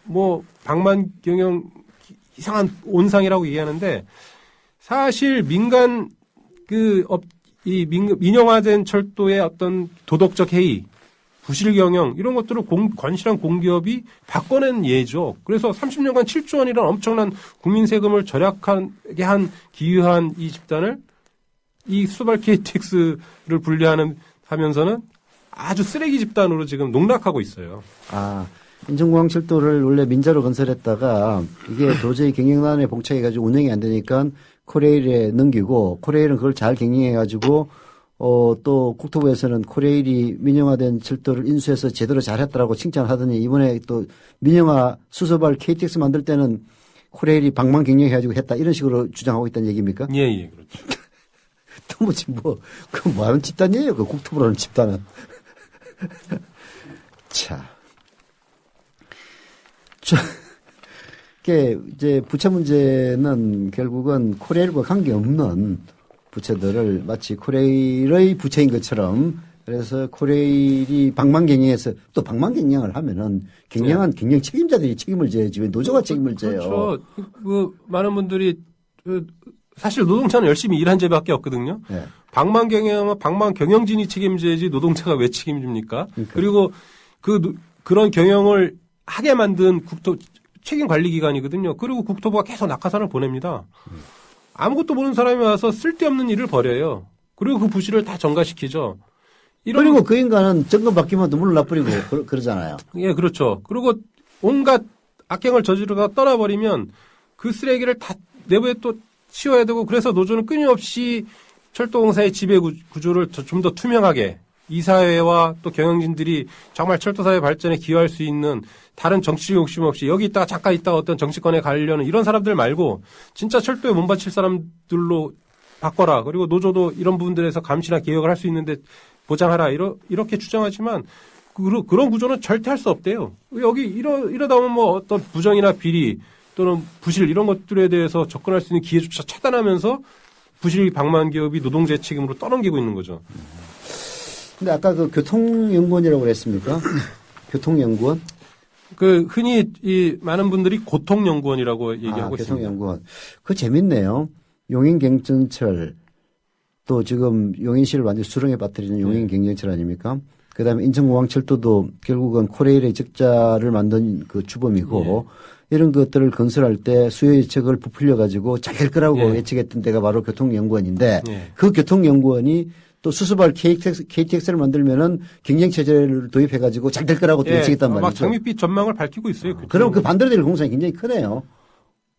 방만 경영 이상한 온상이라고 얘기하는데 사실 민영화된 철도의 어떤 도덕적 해이, 부실 경영 이런 것들을 건실한 공기업이 바꿔낸 예죠. 그래서 30년간 7조 원이라는 엄청난 국민 세금을 절약하게 한 기여한 이 집단을 이 수발 KTX를 하면서는 아주 쓰레기 집단으로 지금 농락하고 있어요. 인천공항철도를 원래 민자로 건설했다가 이게 도저히 경영난에 봉착해가지고 운영이 안 되니까 코레일에 넘기고 코레일은 그걸 잘 경영해가지고 또 국토부에서는 코레일이 민영화된 철도를 인수해서 제대로 잘했다라고 칭찬하더니 이번에 또 민영화 수소발 KTX 만들 때는 코레일이 방만 경영해가지고 했다 이런 식으로 주장하고 있다는 얘기입니까? 예, 그렇죠. 또 그 뭐 하는 집단이에요? 그 국토부라는 집단은. 자. 이제 부채 문제는 결국은 코레일과 관계없는 부채들을 마치 코레일의 부채인 것처럼 그래서 코레일이 방만경영해서 또 방만경영을 하면은 경영 책임자들이 책임을 져야지 왜 노조가 책임을 져요. 그렇죠. 많은 분들이 사실 노동자는 열심히 일한 죄밖에 없거든요. 네. 방만경영은 방만경영진이 책임져야지 노동자가 왜 책임집니까? 그리고 그런 경영을 하게 만든 책임관리기관이거든요. 그리고 국토부가 계속 낙하산을 보냅니다. 아무것도 모르는 사람이 와서 쓸데없는 일을 벌여요. 그리고 그 부실을 다 전가시키죠. 그리고 그 인간은 정권 바뀌면 또 물을 놔버리고 그러잖아요. 예, 그렇죠. 그리고 온갖 악행을 저지르다가 떠나버리면 그 쓰레기를 다 내부에 또 치워야 되고 그래서 노조는 끊임없이 철도공사의 지배 구조를 좀 더 투명하게 이사회와 또 경영진들이 정말 철도사회 발전에 기여할 수 있는 다른 정치 욕심 없이 여기 있다가 잠깐 있다가 어떤 정치권에 가려는 이런 사람들 말고 진짜 철도에 몸바칠 사람들로 바꿔라. 그리고 노조도 이런 부분들에서 감시나 개혁을 할 수 있는데 보장하라. 이렇게 주장하지만 그런 구조는 절대 할 수 없대요. 여기 이러다 보면 어떤 부정이나 비리 또는 부실 이런 것들에 대해서 접근할 수 있는 기회조차 차단하면서 부실 방만 기업이 노동자의 책임으로 떠넘기고 있는 거죠. 근데 아까 그 교통연구원이라고 그랬습니까? 교통연구원? 흔히 많은 분들이 고통연구원이라고 얘기하고 있습니다. 교통연구원. 그거 재밌네요. 용인경전철 또 지금 용인시를 완전히 수렁에 빠뜨리는 용인경전철 아닙니까? 그 다음에 인천공항철도도 결국은 코레일의 적자를 만든 그 주범이고 이런 것들을 건설할 때 수요 예측을 부풀려 가지고 잘 될 거라고 예측했던 데가 바로 교통연구원인데 그 교통연구원이 또 수소발 KTX를 만들면은 경쟁체제를 도입해가지고 잘 될 거라고 또 예측했단 말이죠. 막 장밋빛 전망을 밝히고 있어요. 그럼 그 반대로 될 공산이 굉장히 크네요.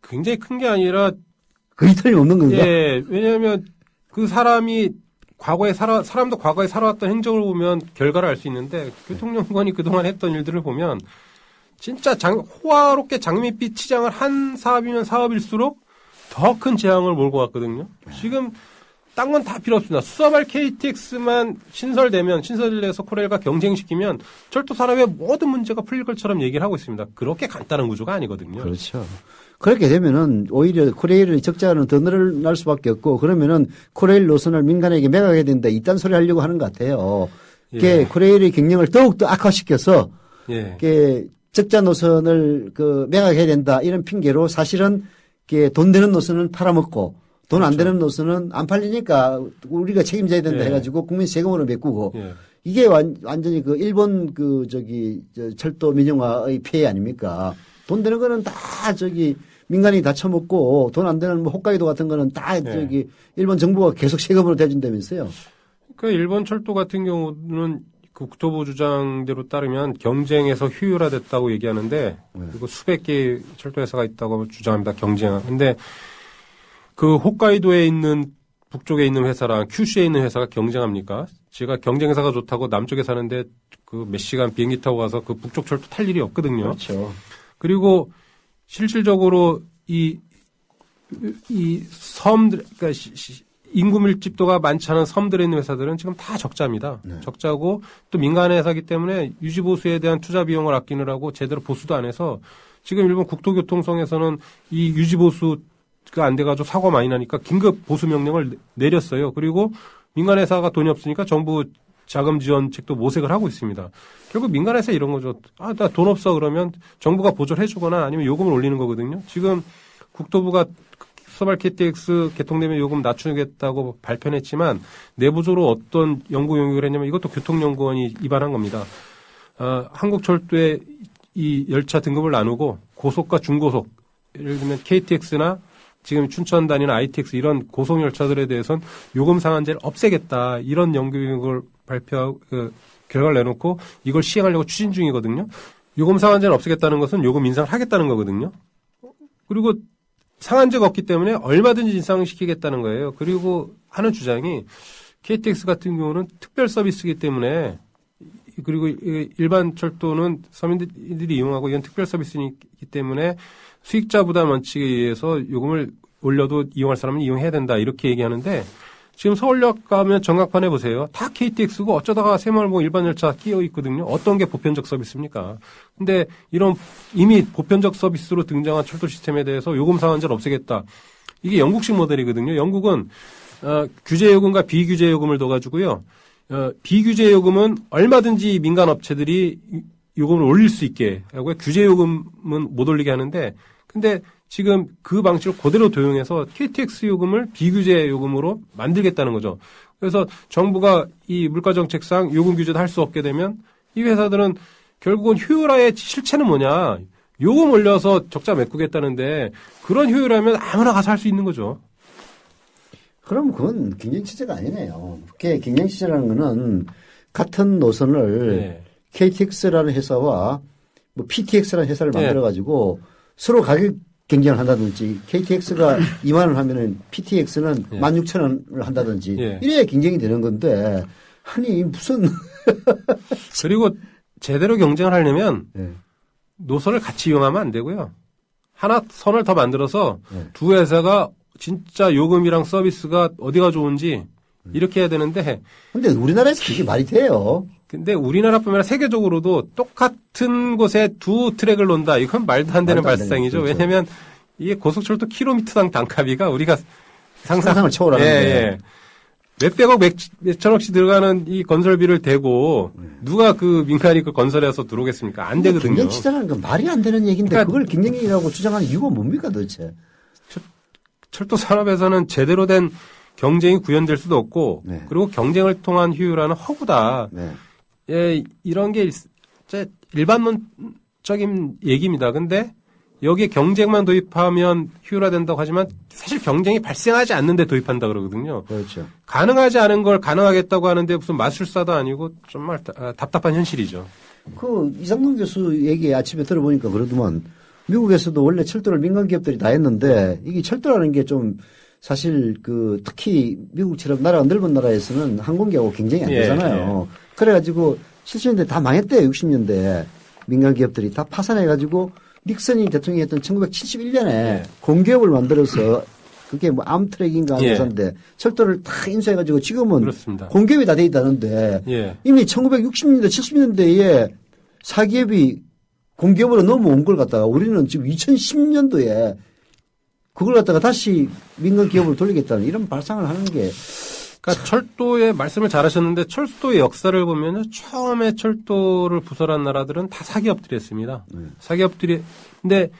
굉장히 큰 게 아니라 거의 틀림없는 건가? 예, 왜냐하면 그 사람이 사람도 과거에 살아왔던 행적을 보면 결과를 알 수 있는데 교통연구원이 그동안 했던 일들을 보면 진짜 호화롭게 장밋빛 치장을 한 사업이면 사업일수록 더 큰 재앙을 몰고 왔거든요. 지금 딴 건 다 필요 없습니다. 수소발 KTX만 신설돼서 코레일과 경쟁시키면 철도 산업의 모든 문제가 풀릴 것처럼 얘기를 하고 있습니다. 그렇게 간단한 구조가 아니거든요. 그렇죠. 그렇게 되면은 오히려 코레일의 적자는 더 늘어날 수밖에 없고 그러면은 코레일 노선을 민간에게 매각해야 된다. 이딴 소리 하려고 하는 것 같아요. 그게 코레일의 경영을 더욱더 악화시켜서 적자 노선을 매각해야 된다. 이런 핑계로 사실은 돈 되는 노선은 팔아먹고 돈 안 되는 노선은 안 팔리니까 우리가 책임져야 된다 해가지고 국민 세금으로 메꾸고 이게 완전히 일본 철도 민영화의 피해 아닙니까? 돈 되는 거는 다 민간이 다 처먹고 돈 안 되는 홋카이도 같은 거는 다 일본 정부가 계속 세금으로 대준다면서요. 그 일본 철도 같은 경우는 그 국토부 주장대로 따르면 경쟁에서 효율화됐다고 얘기하는데 그리고 수백 개의 철도 회사가 있다고 주장합니다. 근데 그 홋카이도에 있는 북쪽에 있는 회사랑 큐슈에 있는 회사가 경쟁합니까? 제가 경쟁사가 좋다고 남쪽에 사는데 그 몇 시간 비행기 타고 가서 그 북쪽 철도 탈 일이 없거든요. 그렇죠. 그리고 실질적으로 이 섬들, 그러니까 인구 밀집도가 많지 않은 섬들에 있는 회사들은 지금 다 적자입니다. 적자고 또 민간의 회사이기 때문에 유지보수에 대한 투자 비용을 아끼느라고 제대로 보수도 안 해서 지금 일본 국토교통성에서는 이 유지보수 안 돼가지고 사고가 많이 나니까 긴급 보수 명령을 내렸어요. 그리고 민간회사가 돈이 없으니까 정부 자금 지원책도 모색을 하고 있습니다. 결국 민간회사 이런 거죠. 나 돈 없어 그러면 정부가 보조를 해주거나 아니면 요금을 올리는 거거든요. 지금 국토부가 서발 KTX 개통되면 요금 낮추겠다고 발표를 했지만 내부적으로 어떤 연구 용역을 했냐면 이것도 교통연구원이 위반한 겁니다. 한국철도에 이 열차 등급을 나누고 고속과 중고속, 예를 들면 KTX나 지금 춘천 다니는 ITX 이런 고속 열차들에 대해서는 요금 상한제를 없애겠다 이런 연구용역을 발표하고 결과를 내놓고 이걸 시행하려고 추진 중이거든요. 요금 상한제를 없애겠다는 것은 요금 인상을 하겠다는 거거든요. 그리고 상한제가 없기 때문에 얼마든지 인상시키겠다는 거예요. 그리고 하는 주장이 KTX 같은 경우는 특별 서비스이기 때문에 그리고 일반 철도는 서민들이 이용하고 이건 특별 서비스이기 때문에 수익자 부담 원칙에 의해서 요금을 올려도 이용할 사람은 이용해야 된다 이렇게 얘기하는데 지금 서울역 가면 전광판에 보세요. 다 KTX고 어쩌다가 새마을호 일반 열차 끼어 있거든요. 어떤 게 보편적 서비스입니까? 근데 이런 이미 보편적 서비스로 등장한 철도 시스템에 대해서 요금 상한제를 없애겠다. 이게 영국식 모델이거든요. 영국은 규제 요금과 비규제 요금을 둬가지고요. 비규제 요금은 얼마든지 민간 업체들이 요금을 올릴 수 있게 하고요. 규제 요금은 못 올리게 하는데 근데 지금 그 방식을 그대로 도용해서 KTX 요금을 비규제 요금으로 만들겠다는 거죠. 그래서 정부가 이 물가정책상 요금 규제도 할 수 없게 되면 이 회사들은 결국은 효율화의 실체는 뭐냐. 요금 올려서 적자 메꾸겠다는데 그런 효율화면 아무나 가서 할 수 있는 거죠. 그럼 그건 경쟁체제가 아니네요. 그게 경쟁체제라는 거는 같은 노선을 네. KTX라는 회사와 뭐 PTX라는 회사를 만들어가지고 네. 서로 가격 경쟁을 한다든지 KTX가 2만 원 하면은 PTX는 예. 16,000원을 한다든지 예. 이래야 경쟁이 되는 건데 아니 무슨 그리고 제대로 경쟁을 하려면 예. 노선을 같이 이용하면 안 되고요. 하나 선을 더 만들어서 예. 두 회사가 진짜 요금이랑 서비스가 어디가 좋은지 이렇게 해야 되는데 근데 우리나라에서 그게 말이 돼요. 근데 우리나라뿐만 아니라 세계적으로도 똑같은 곳에 두 트랙을 놓는다. 이건 말도 안 되는 발상이죠. 그렇죠. 왜냐하면 이게 고속철도 킬로미터당 단가비가 우리가 상상을 초월하는 예. 몇백억, 몇천억씩 들어가는 이 건설비를 대고 누가 그 민간이 그 건설해서 들어오겠습니까? 안 되거든요. 경쟁치자라는 건 말이 안 되는 얘기인데 그러니까 그걸 경쟁이라고 주장하는 이유가 뭡니까 도대체? 철도 산업에서는 제대로 된 경쟁이 구현될 수도 없고 네. 그리고 경쟁을 통한 효율화는 허구다. 네. 예, 이런 게 일반론적인 얘기입니다. 근데 여기에 경쟁만 도입하면 효율화된다고 하지만 사실 경쟁이 발생하지 않는데 도입한다 그러거든요. 그렇죠. 가능하지 않은 걸 가능하겠다고 하는데 무슨 마술사도 아니고 정말 답답한 현실이죠. 그 이상돈 교수 얘기 아침에 들어보니까 그러더만 미국에서도 원래 철도를 민간 기업들이 다 했는데 이게 철도라는 게 좀 사실 그 특히 미국처럼 나라가 넓은 나라에서는 항공기하고 경쟁이 안 되잖아요. 예. 그래가지고 70년대 다 망했대요. 60년대 민간 기업들이 다 파산해가지고 닉슨이 대통령이 했던 1971년에 예. 공기업을 만들어서 그게 뭐 암트랙인가 하는 회사인데 철도를 다 인수해가지고 지금은 그렇습니다. 공기업이 다 돼 있다는데 예. 이미 1960년대 70년대에 사기업이 공기업으로 넘어온 걸 갖다가 우리는 지금 2010년도에 그걸 갖다가 다시 민간 기업으로 돌리겠다는 이런 발상을 하는 게. 그러니까 철도의 말씀을 잘하셨는데 철도의 역사를 보면 처음에 철도를 부설한 나라들은 다 사기업들이었습니다. 사기업들이 근데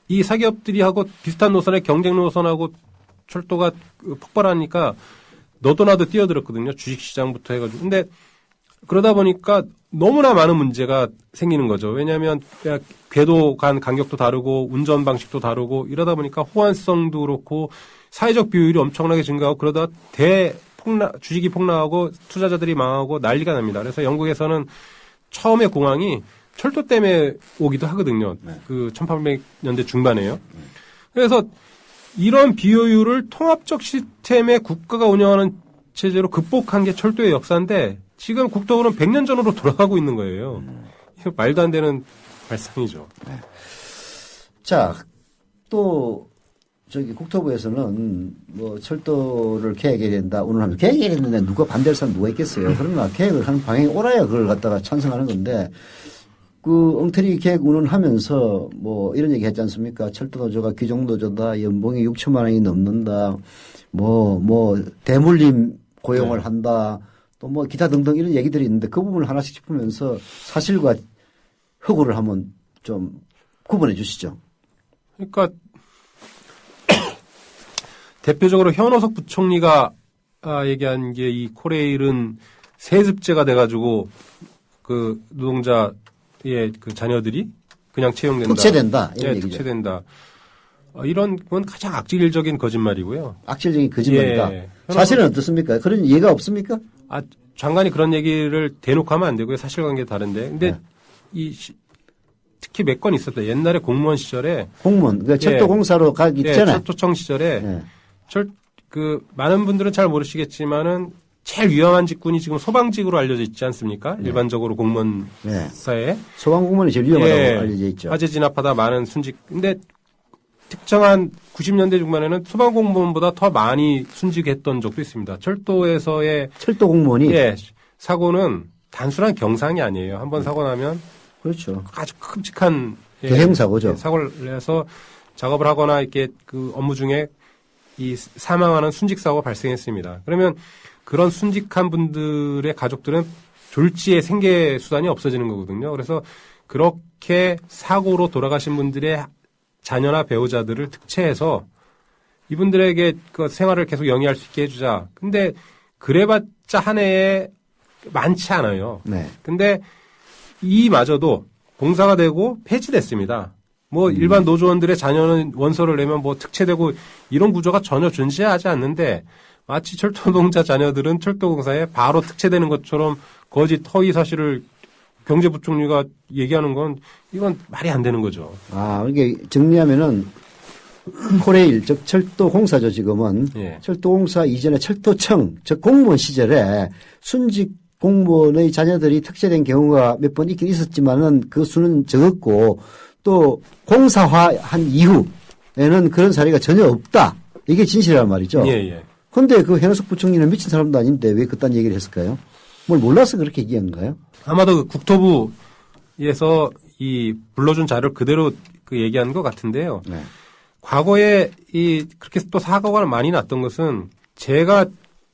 이 사기업들이 하고 비슷한 노선의 경쟁 노선하고 철도가 폭발하니까 너도 나도 뛰어들었거든요. 주식시장부터 해가지고. 근데 그러다 보니까 너무나 많은 문제가 생기는 거죠. 왜냐하면 궤도 간 간격도 다르고 운전 방식도 다르고 이러다 보니까 호환성도 그렇고 사회적 비효율이 엄청나게 증가하고 그러다 주식이 폭락하고 투자자들이 망하고 난리가 납니다. 그래서 영국에서는 처음에 공항이 철도 때문에 오기도 하거든요. 그 1800년대 중반에요. 그래서 이런 비효율을 통합적 시스템의 국가가 운영하는 체제로 극복한 게 철도의 역사인데 지금 국토부는 100년 전으로 돌아가고 있는 거예요. 이거 말도 안 되는 발상이죠. 네. 자, 또 저기 국토부에서는 뭐 철도를 계획해야 된다. 오늘 하면 계획해야 되는데 누가 반대할 사람 누가 있겠어요. 그러나 계획을 하는 방향이 옳아야 그걸 갖다가 찬성하는 건데 그 엉터리 계획 운운하면서 뭐 이런 얘기 했지 않습니까? 철도노조가 귀족노조다, 연봉이 6천만 원이 넘는다, 뭐 대물림 고용을 네. 한다, 또 뭐 기타 등등 이런 얘기들이 있는데 그 부분을 하나씩 짚으면서 사실과 허구를 한번 좀 구분해 주시죠. 그러니까 대표적으로 현호석 부총리가 얘기한 게 이 코레일은 세습제가 돼가지고 그 노동자의 그 자녀들이 그냥 채용된다. 특채된다. 이런 예, 얘기죠. 특채된다. 이런 건 가장 악질적인 거짓말이고요. 악질적인 거짓말이다. 예. 사실은 어떻습니까? 그런 이해가 없습니까? 장관이 그런 얘기를 대놓고 하면 안 되고요. 사실관계 다른데. 근데 네. 특히 몇 건 있었다. 옛날에 공무원 시절에 공무원, 그러니까 철도공사로 가기 전에. 철도청 시절에 예. 많은 분들은 잘 모르시겠지만은 제일 위험한 직군이 지금 소방직으로 알려져 있지 않습니까? 네. 일반적으로 공무원 네. 사회에. 소방공무원이 제일 위험하다고 예. 알려져 있죠. 화재 진압하다 많은 순직. 근데 특정한 90년대 중반에는 소방공무원보다 더 많이 순직했던 적도 있습니다. 철도에서의 철도공무원이. 예, 사고는 단순한 경상이 아니에요. 한번 사고 나면 그렇죠. 아주 끔찍한 대형사고죠. 사고를 내서 작업을 하거나 이렇게 그 업무 중에 이 사망하는 순직 사고가 발생했습니다. 그러면 그런 순직한 분들의 가족들은 졸지에 생계 수단이 없어지는 거거든요. 그래서 그렇게 사고로 돌아가신 분들의 자녀나 배우자들을 특채해서 이분들에게 그 생활을 계속 영위할 수 있게 해주자. 근데 그래봤자 한 해에 많지 않아요. 네. 근데 이마저도 공사가 되고 폐지됐습니다. 뭐 일반 노조원들의 자녀는 원서를 내면 뭐 특채되고 이런 구조가 전혀 존재하지 않는데 마치 철도노동자 자녀들은 철도공사에 바로 특채되는 것처럼 거짓 허위 사실을 경제부총리가 얘기하는 건 이건 말이 안 되는 거죠. 이게 정리하면은 코레일, 즉 철도공사죠 지금은. 예. 철도공사 이전에 철도청, 즉 공무원 시절에 순직 공무원의 자녀들이 특채된 경우가 몇 번 있긴 있었지만은 그 수는 적었고 또 공사화한 이후에는 그런 사례가 전혀 없다. 이게 진실이란 말이죠. 예. 그런데 그 현호석 부총리는 미친 사람도 아닌데 왜 그딴 얘기를 했을까요? 뭘 몰라서 그렇게 얘기한 건가요? 아마도 그 국토부에서 이 불러준 자료를 그대로 그 얘기한 것 같은데요. 네. 과거에 그렇게 또 사고가 많이 났던 것은 제가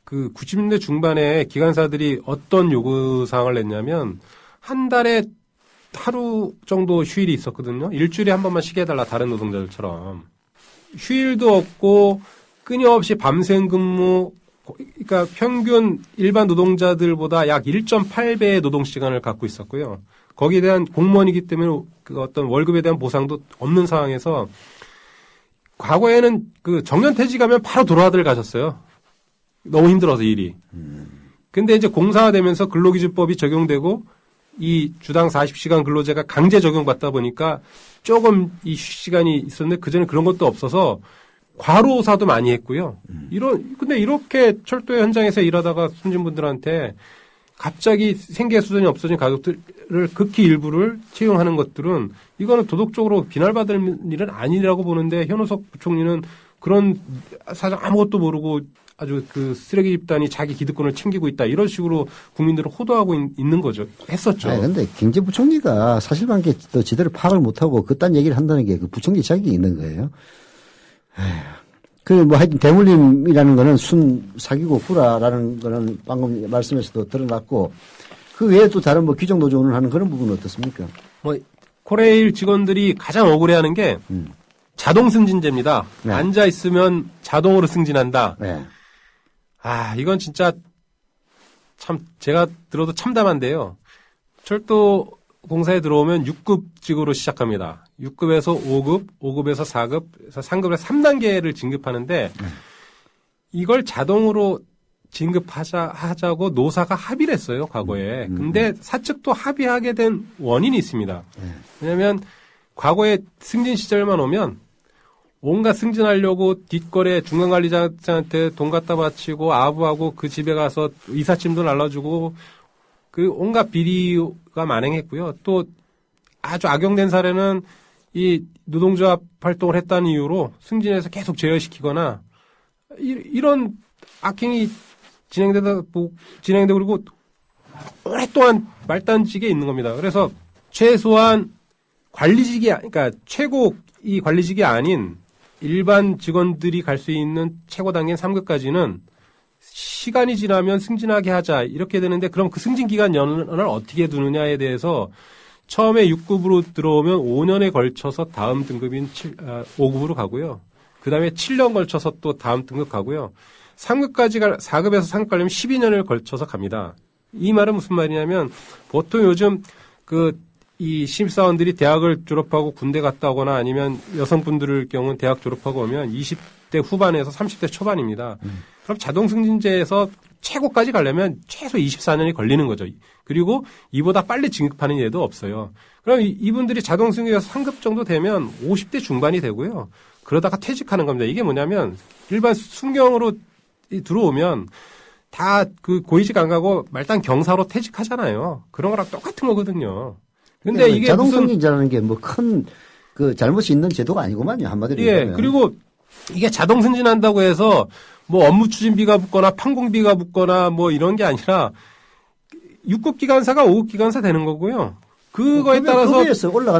그 90년대 중반에 기관사들이 어떤 요구사항을 냈냐면 한 달에 하루 정도 휴일이 있었거든요. 일주일에 한 번만 쉬게 해달라 다른 노동자들처럼. 휴일도 없고 끊임없이 밤샘 근무, 그러니까 평균 일반 노동자들보다 약 1.8배의 노동시간을 갖고 있었고요. 거기에 대한 공무원이기 때문에 그 어떤 월급에 대한 보상도 없는 상황에서 과거에는 그 정년퇴직하면 바로 돌아들 가셨어요. 너무 힘들어서 일이. 근데 이제 공사화되면서 근로기준법이 적용되고 이 주당 40시간 근로제가 강제 적용받다 보니까 조금 이 시간이 있었는데 그전에 그런 것도 없어서 과로사도 많이 했고요. 근데 이렇게 철도 현장에서 일하다가 숨진 분들한테 갑자기 생계 수준이 없어진 가족들을 극히 일부를 채용하는 것들은 이거는 도덕적으로 비난받을 일은 아니라고 보는데 현호석 부총리는 그런 사정 아무것도 모르고 아주 그 쓰레기 집단이 자기 기득권을 챙기고 있다 이런 식으로 국민들을 호도하고 있는 거죠. 했었죠. 그런데 경제부총리가 사실관계 또 제대로 파악을 못하고 그딴 얘기를 한다는 게 그 부총리 자격이 있는 거예요. 하여튼 대물림이라는 거는 순 사기고 구라라는 거는 방금 말씀에서도 드러났고 그 외에 또 다른 귀족노조를 하는 그런 부분은 어떻습니까? 코레일 직원들이 가장 억울해하는 게 자동 승진제입니다. 네. 앉아 있으면 자동으로 승진한다. 네. 이건 진짜 참 제가 들어도 참담한데요. 철도 공사에 들어오면 6급직으로 시작합니다. 6급에서 5급, 5급에서 4급, 3급에서 3단계를 진급하는데 이걸 자동으로 진급하자고 노사가 합의를 했어요, 과거에. 근데 사측도 합의하게 된 원인이 있습니다. 왜냐하면 과거에 승진 시절만 오면 온갖 승진하려고 뒷거래 중간관리자한테 돈 갖다 바치고 아부하고 그 집에 가서 이삿짐도 날라주고 그 온갖 비리가 만행했고요. 또 아주 악용된 사례는 이 노동조합 활동을 했다는 이유로 승진해서 계속 제어시키거나 이런 악행이 진행되고 그리고 오랫동안 말단직에 있는 겁니다. 그래서 최소한 관리직이, 그러니까 최고 이 관리직이 아닌 일반 직원들이 갈 수 있는 최고 단계인 3급까지는 시간이 지나면 승진하게 하자 이렇게 되는데 그럼 그 승진 기간 연을 어떻게 두느냐에 대해서 처음에 6급으로 들어오면 5년에 걸쳐서 다음 등급인 5급으로 가고요. 그 다음에 7년 걸쳐서 또 다음 등급 가고요. 4급에서 3급 가려면 12년을 걸쳐서 갑니다. 이 말은 무슨 말이냐면 보통 요즘 이 신입사원들이 대학을 졸업하고 군대 갔다 오거나 아니면 여성분들의 경우는 대학 졸업하고 오면 20대 후반에서 30대 초반입니다. 그럼 자동승진제에서 최고까지 가려면 최소 24년이 걸리는 거죠. 그리고 이보다 빨리 진급하는 예도 없어요. 그럼 이분들이 자동승진에서 3급 정도 되면 50대 중반이 되고요. 그러다가 퇴직하는 겁니다. 이게 뭐냐면 일반 순경으로 들어오면 다 그 고위직 안 가고 말단 경사로 퇴직하잖아요. 그런 거랑 똑같은 거거든요. 근데 이게 자동승진이라는 게 뭐 큰 그 잘못이 있는 제도가 아니구만요. 한마디로 얘기하면. 예. 그리고 이게 자동승진한다고 해서 뭐 업무 추진비가 붙거나 판공비가 붙거나 뭐 이런 게 아니라 6급 기관사가 5급 기관사 되는 거고요. 그거에 따라서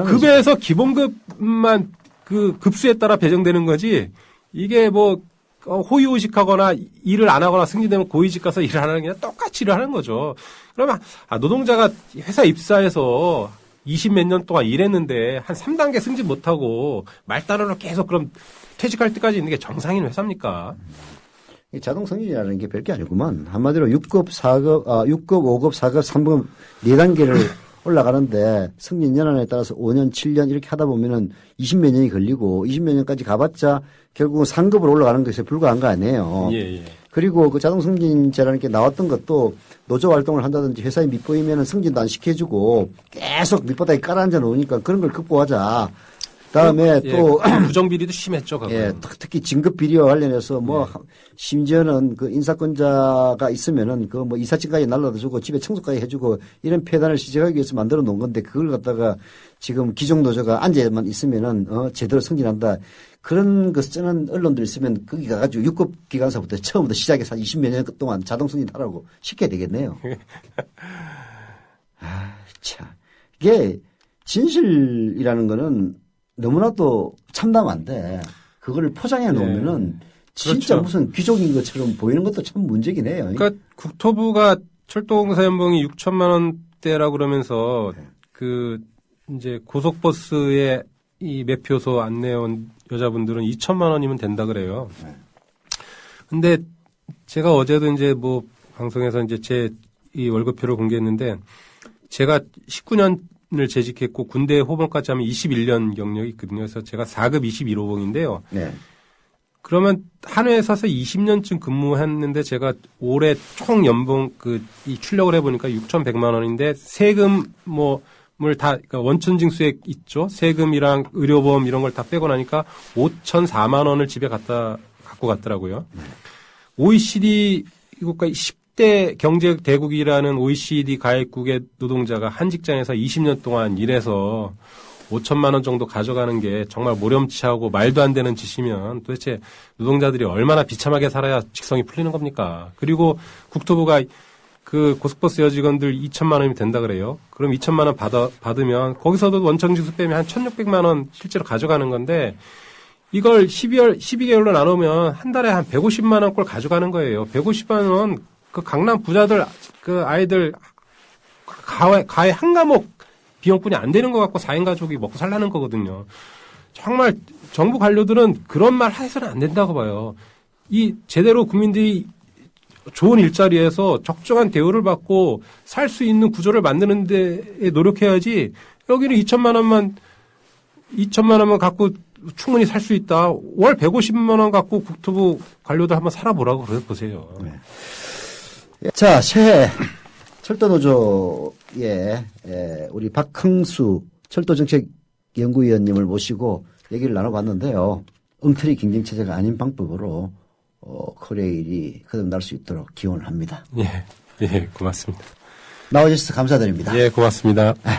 급여에서 기본급만 그 급수에 따라 배정되는 거지. 이게 뭐 호의호식하거나 일을 안 하거나 승진되면 고위직 가서 일을 하는 게 똑같이 일을 하는 거죠. 그러면 노동자가 회사 입사해서 20몇 년 동안 일했는데 한 3단계 승진 못하고 말단으로 계속 그럼 퇴직할 때까지 있는 게 정상인 회사입니까? 자동승진이라는 게 별게 아니구만. 한마디로 6급, 5급, 4급, 3급 4단계를 올라가는데 승진 연한에 따라서 5년, 7년 이렇게 하다 보면은 20몇 년이 걸리고 20몇 년까지 가봤자 결국은 상급으로 올라가는 것에 불과한 거 아니에요. 예. 그리고 그 자동승진제라는 게 나왔던 것도 노조 활동을 한다든지 회사에 밑보이면은 승진도 안 시켜주고 계속 밑바닥에 깔아앉아 놓으니까 그런 걸 극복하자. 다음에 또 부정비리도 심했죠. 그건. 예, 특히 진급 비리와 관련해서 뭐 심지어는 그 인사권자가 있으면은 그 뭐 이삿짐까지 날라다 주고 집에 청소까지 해주고 이런 폐단을 시작하기 위해서 만들어 놓은 건데 그걸 갖다가 지금 기종 노조가 앉아만 있으면은 제대로 승진한다. 그런 거 쓰는 언론들 있으면 거기 가가지고 6급 기관사부터 처음부터 시작해서 한 20몇 년 동안 자동 승진하라고 시켜야 되겠네요. 참 이게 진실이라는 거는 너무나도 참담한데 그거를 포장해 놓으면은 진짜 그렇죠. 무슨 귀족인 것처럼 보이는 것도 참 문제긴 해요. 그러니까 국토부가 철도공사 연봉이 6천만 원대라고 그러면서 그 이제 고속버스에 이 매표소 안내원 여자분들은 2천만 원이면 된다 그래요. 근데 제가 어제도 이제 뭐 방송에서 이제 제 이 월급표를 공개했는데 제가 19년을 재직했고 군대 호봉까지 하면 21년 경력이 있거든요. 그래서 제가 4급 21호봉인데요. 네. 그러면 한 회사에서 20년쯤 근무했는데 제가 올해 총 연봉 이 출력을 해보니까 6,100만 원인데 세금 뭘 다, 그러니까 원천징수액 있죠? 세금이랑 의료보험 이런 걸 다 빼고 나니까 5,004만 원을 집에 갖고 갔더라고요. OECD 국가 10대 경제 대국이라는 OECD 가입국의 노동자가 한 직장에서 20년 동안 일해서 5천만 원 정도 가져가는 게 정말 모렴치하고 말도 안 되는 짓이면 도대체 노동자들이 얼마나 비참하게 살아야 직성이 풀리는 겁니까? 그리고 국토부가 그 고속버스 여직원들 2천만 원이면 된다 그래요. 그럼 2천만 원 받으면 거기서도 원천징수 빼면 한 1,600만 원 실제로 가져가는 건데 이걸 12개월로 나누면 한 달에 한 150만 원꼴 가져가는 거예요. 150만 원 그 강남 부자들 그 아이들 가해 한 과목 비용뿐이 안 되는 것 같고 4인 가족이 먹고 살라는 거거든요. 정말 정부 관료들은 그런 말 해서는 안 된다고 봐요. 이 제대로 국민들이 좋은 일자리에서 적정한 대우를 받고 살 수 있는 구조를 만드는 데 노력해야지 여기는 2천만 원만 갖고 충분히 살 수 있다. 월 150만 원 갖고 국토부 관료들 한번 살아보라고 보세요. 네. 자, 새해 철도노조의 우리 박흥수 철도정책연구위원님을 모시고 얘기를 나눠봤는데요. 엉터리 경쟁체제가 아닌 방법으로 코레일이 거듭날 수 있도록 기원을 합니다. 예, 고맙습니다. 나와주셔서 감사드립니다. 예, 고맙습니다. 네.